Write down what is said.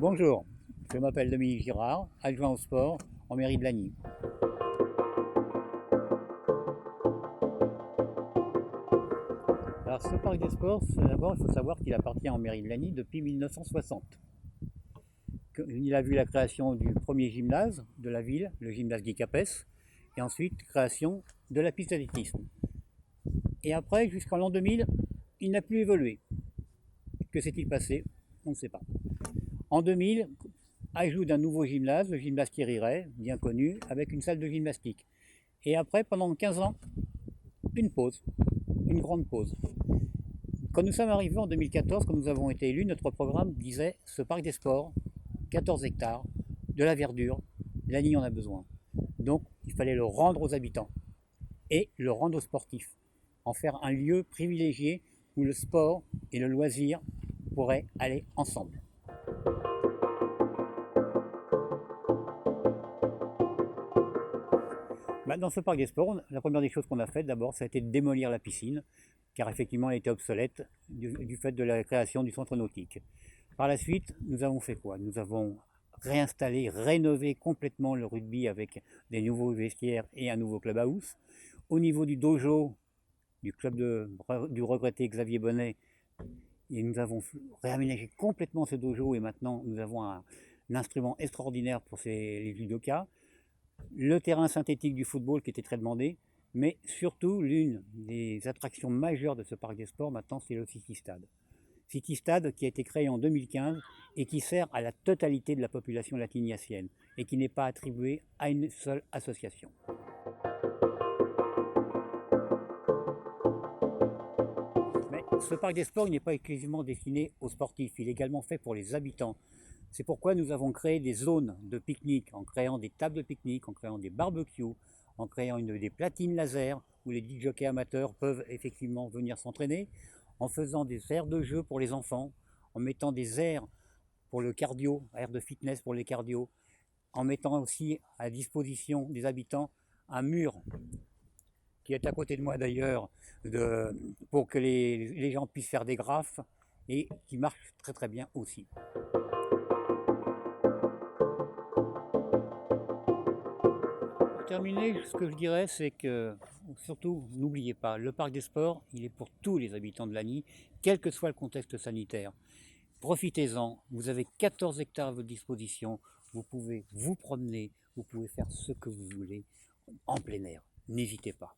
Bonjour, je m'appelle Dominique Girard, adjoint au sport en mairie de Lagny. Alors ce parc des sports, d'abord il faut savoir qu'il appartient en mairie de Lagny depuis 1960. Il a vu la création du premier gymnase de la ville, le gymnase Guy Capès, et ensuite création de la piste d'athlétisme. Et après, jusqu'en l'an 2000, il n'a plus évolué. Que s'est-il passé? On ne sait pas. En 2000, ajout d'un nouveau gymnase, le gymnase Thierry Ray, bien connu, avec une salle de gymnastique. Et après, pendant 15 ans, une pause, une grande pause. Quand nous sommes arrivés en 2014, quand nous avons été élus, notre programme disait ce parc des sports, 14 hectares, de la verdure, Lagny en a besoin. Donc il fallait le rendre aux habitants et le rendre aux sportifs, en faire un lieu privilégié où le sport et le loisir pourraient aller ensemble. Dans ce parc des sports, la première des choses qu'on a faites d'abord, ça a été de démolir la piscine, car effectivement elle était obsolète du fait de la création du centre nautique. Par la suite, nous avons fait quoi? Nous avons réinstallé, rénové complètement le rugby avec des nouveaux vestiaires et un nouveau clubhouse. Au niveau du dojo, du club du regretté Xavier Bonnet, et nous avons réaménagé complètement ce dojo et maintenant nous avons un instrument extraordinaire pour les judokas. Le terrain synthétique du football qui était très demandé, mais surtout l'une des attractions majeures de ce parc des sports maintenant, c'est le City Stade. City Stade qui a été créé en 2015 et qui sert à la totalité de la population latiniacienne et qui n'est pas attribué à une seule association. Mais ce parc des sports n'est pas exclusivement destiné aux sportifs, il est également fait pour les habitants. C'est pourquoi nous avons créé des zones de pique-nique, en créant des tables de pique-nique, en créant des barbecues, en créant des platines laser où les disc-jockeys amateurs peuvent effectivement venir s'entraîner, en faisant des aires de jeu pour les enfants, en mettant des aires pour le cardio, aires de fitness pour les cardio, en mettant aussi à disposition des habitants un mur qui est à côté de moi d'ailleurs, pour que les gens puissent faire des graphes et qui marche très très bien aussi. Pour terminer, ce que je dirais, c'est que surtout, n'oubliez pas, le parc des sports, il est pour tous les habitants de Lagny, quel que soit le contexte sanitaire. Profitez-en, vous avez 14 hectares à votre disposition, vous pouvez vous promener, vous pouvez faire ce que vous voulez en plein air. N'hésitez pas.